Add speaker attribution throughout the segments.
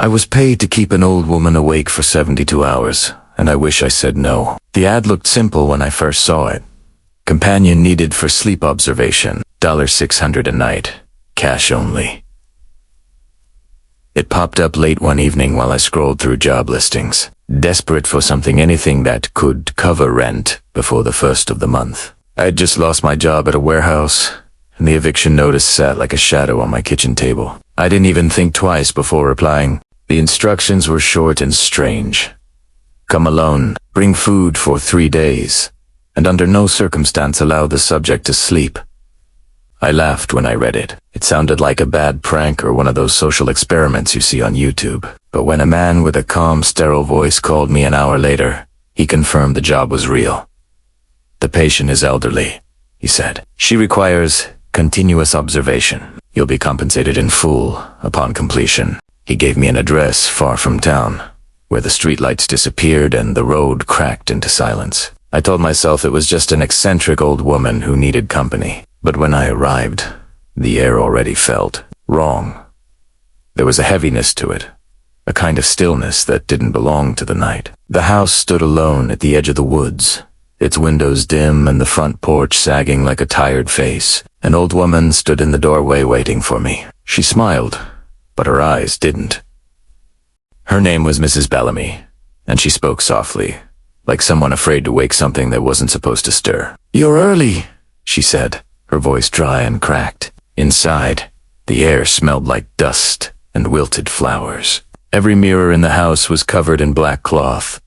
Speaker 1: I was paid to keep an old woman awake for 72 hours, and I wish I said no. The ad looked simple when I first saw it. Companion needed for sleep observation, $600 a night, cash only. It popped up late one evening while I scrolled through job listings, desperate for anything that could cover rent before the first of the month. I had just lost my job at a warehouse, and the eviction notice sat like a shadow on my kitchen table. I didn't even think twice before replying. The instructions were short and strange. Come alone, bring food for 3 days, and under no circumstance allow the subject to sleep. I laughed when I read it. It sounded like a bad prank or one of those social experiments you see on YouTube. But when a man with a calm, sterile voice called me an hour later, he confirmed the job was real. The patient is elderly, he said. She requires continuous observation. You'll be compensated in full upon completion. He gave me an address far from town, where the streetlights disappeared and the road cracked into silence. I told myself it was just an eccentric old woman who needed company. But when I arrived, the air already felt wrong. There was a heaviness to it, a kind of stillness that didn't belong to the night. The house stood alone at the edge of the woods, its windows dim and the front porch sagging like a tired face. An old woman stood in the doorway waiting for me. She smiled, but her eyes didn't. Her name was Mrs. Bellamy, and she spoke softly, like someone afraid to wake something that wasn't supposed to stir. "You're early," she said, her voice dry and cracked. Inside, the air smelled like dust and wilted flowers. Every mirror in the house was covered in black cloth.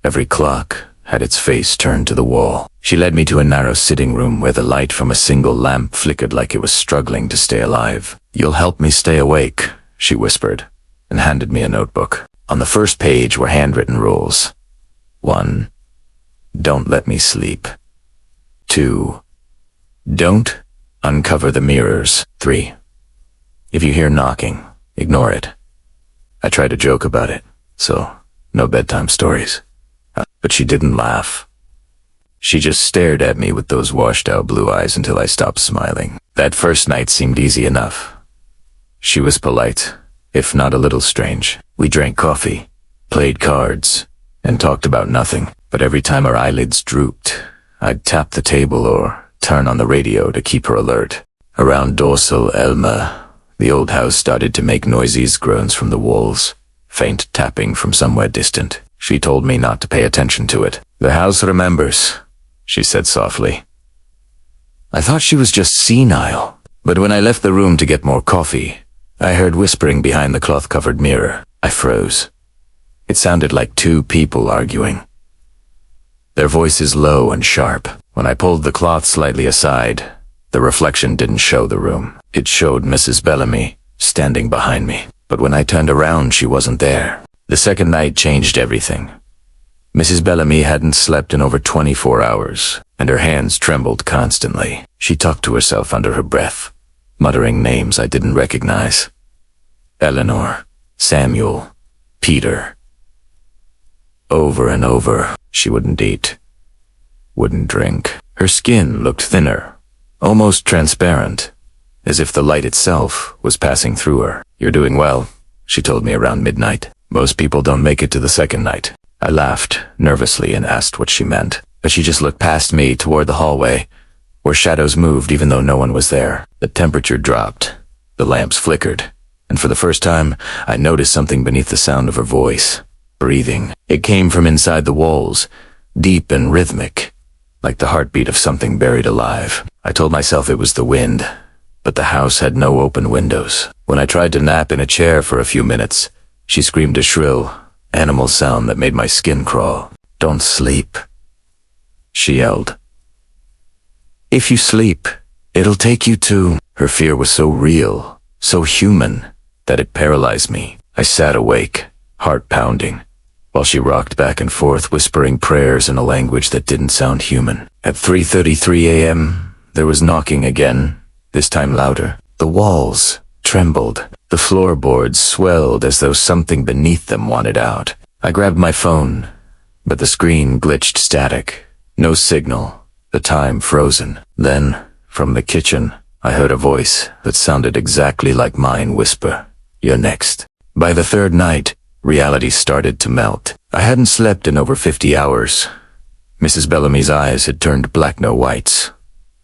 Speaker 1: Every clock had its face turned to the wall. She led me to a narrow sitting room where the light from a single lamp flickered like it was struggling to stay alive. "You'll help me stay awake," she whispered, and handed me a notebook. On the first page were handwritten rules. 1. Don't let me sleep. 2. Don't uncover the mirrors. 3. If you hear knocking, ignore it. I tried to joke about it, so no bedtime stories. But she didn't laugh. She just stared at me with those washed-out blue eyes until I stopped smiling. That first night seemed easy enough. She was polite, if not a little strange. We drank coffee, played cards, and talked about nothing. But every time her eyelids drooped, I'd tap the table or turn on the radio to keep her alert. Around dorsal Elma, the old house started to make noisy groans from the walls, faint tapping from somewhere distant. She told me not to pay attention to it. "The house remembers," she said softly. I thought she was just senile, but when I left the room to get more coffee, I heard whispering behind the cloth-covered mirror. I froze. It sounded like two people arguing, their voices low and sharp. When I pulled the cloth slightly aside, the reflection didn't show the room. It showed Mrs. Bellamy standing behind me. But when I turned around, she wasn't there. The second night changed everything. Mrs. Bellamy hadn't slept in over 24 hours, and her hands trembled constantly. She talked to herself under her breath, muttering names I didn't recognize. Eleanor, Samuel, Peter. Over and over. She wouldn't eat, wouldn't drink. Her skin looked thinner, almost transparent, as if the light itself was passing through her. "You're doing well," she told me around midnight. "Most people don't make it to the second night." I laughed nervously and asked what she meant, but she just looked past me toward the hallway, where shadows moved even though no one was there. The temperature dropped, the lamps flickered, and for the first time, I noticed something beneath the sound of her voice. Breathing. It came from inside the walls, deep and rhythmic, like the heartbeat of something buried alive. I told myself it was the wind, but the house had no open windows. When I tried to nap in a chair for a few minutes, she screamed a shrill, animal sound that made my skin crawl. "Don't sleep," she yelled. "If you sleep, it'll take you to..." Her fear was so real, so human, that it paralyzed me. I sat awake, heart pounding, while she rocked back and forth whispering prayers in a language that didn't sound human. At 3:33 a.m., there was knocking again, this time louder. The walls trembled. The floorboards swelled as though something beneath them wanted out. I grabbed my phone, but the screen glitched static. No signal, the time frozen. Then, from the kitchen, I heard a voice that sounded exactly like mine whisper, "You're next." By the third night, reality started to melt. I hadn't slept in over 50 hours. Mrs. Bellamy's eyes had turned black, no whites.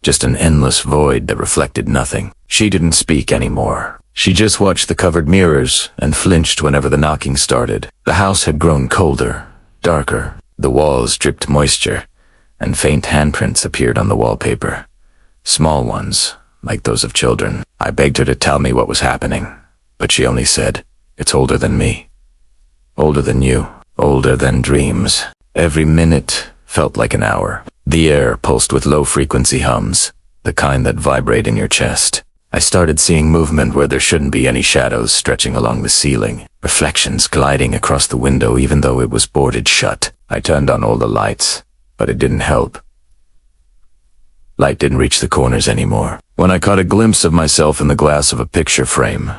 Speaker 1: Just an endless void that reflected nothing. She didn't speak anymore. She just watched the covered mirrors and flinched whenever the knocking started. The house had grown colder, darker. The walls dripped moisture, and faint handprints appeared on the wallpaper. Small ones, like those of children. I begged her to tell me what was happening, but she only said, "It's older than me. Older than you. Older than dreams." Every minute felt like an hour. The air pulsed with low-frequency hums, the kind that vibrate in your chest. I started seeing movement where there shouldn't be any, shadows stretching along the ceiling, reflections gliding across the window even though it was boarded shut. I turned on all the lights, but it didn't help. Light didn't reach the corners anymore. When I caught a glimpse of myself in the glass of a picture frame,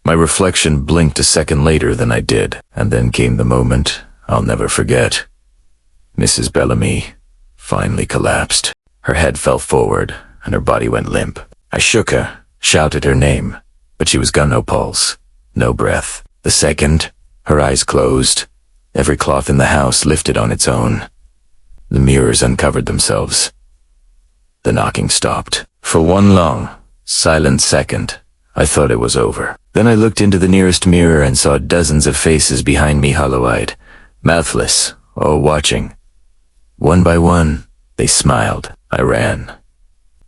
Speaker 1: my reflection blinked a second later than I did, and then came the moment I'll never forget. Mrs. Bellamy finally collapsed. Her head fell forward, and her body went limp. I shook her, shouted her name, but she was got no pulse, no breath. The second, her eyes closed. Every cloth in the house lifted on its own. The mirrors uncovered themselves. The knocking stopped. For one long, silent second, I thought it was over. Then I looked into the nearest mirror and saw dozens of faces behind me, hollow-eyed, mouthless, all watching. One by one, they smiled. I ran.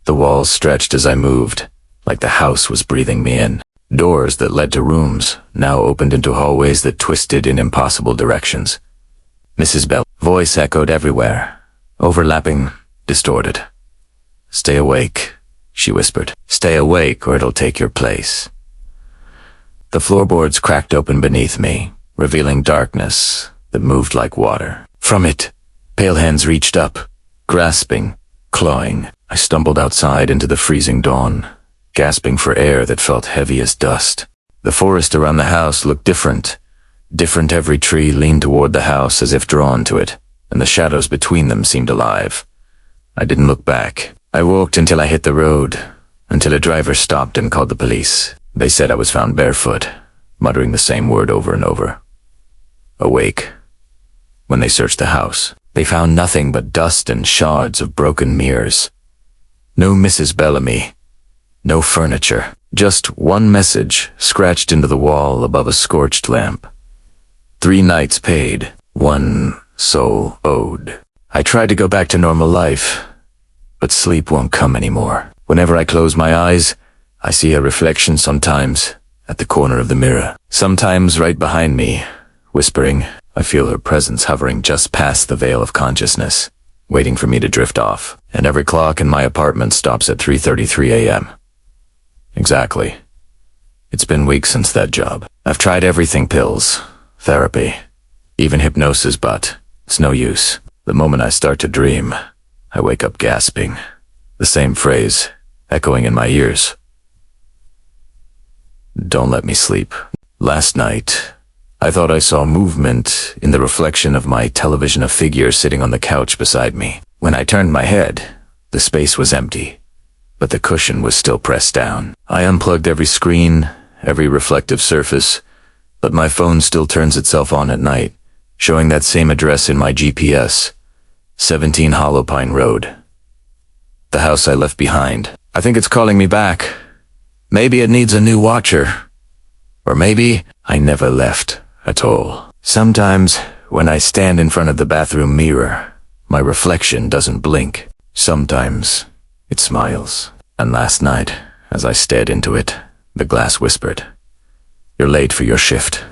Speaker 1: The walls stretched as I moved, like the house was breathing me in. Doors that led to rooms now opened into hallways that twisted in impossible directions. Mrs. Bell's voice echoed everywhere, overlapping, distorted. "Stay awake," she whispered. "Stay awake or it'll take your place." The floorboards cracked open beneath me, revealing darkness that moved like water. From it, pale hands reached up, grasping, clawing. I stumbled outside into the freezing dawn, gasping for air that felt heavy as dust. The forest around the house looked different. Different. Every tree leaned toward the house as if drawn to it, and the shadows between them seemed alive. I didn't look back. I walked until I hit the road, until a driver stopped and called the police. They said I was found barefoot, muttering the same word over and over. Awake. When they searched the house, they found nothing but dust and shards of broken mirrors. No Mrs. Bellamy. No furniture. Just one message scratched into the wall above a scorched lamp. 3 nights paid, 1 soul owed. I tried to go back to normal life, but sleep won't come anymore. Whenever I close my eyes, I see a reflection, sometimes at the corner of the mirror, sometimes right behind me, whispering. I feel her presence hovering just past the veil of consciousness, waiting for me to drift off. And every clock in my apartment stops at 3:33 a.m. Exactly. It's been weeks since that job. I've tried everything, pills, therapy, even hypnosis, but it's no use. The moment I start to dream, I wake up gasping, the same phrase echoing in my ears. Don't let me sleep. Last night, I thought I saw movement in the reflection of my television, a figure sitting on the couch beside me. When I turned my head, the space was empty, but the cushion was still pressed down. I unplugged every screen, every reflective surface, but my phone still turns itself on at night, showing that same address in my GPS, 17 Hollow Pine Road. The house I left behind. I think it's calling me back. Maybe it needs a new watcher. Or maybe I never left at all. Sometimes, when I stand in front of the bathroom mirror, my reflection doesn't blink. Sometimes, it smiles. And last night, as I stared into it, the glass whispered, "You're late for your shift."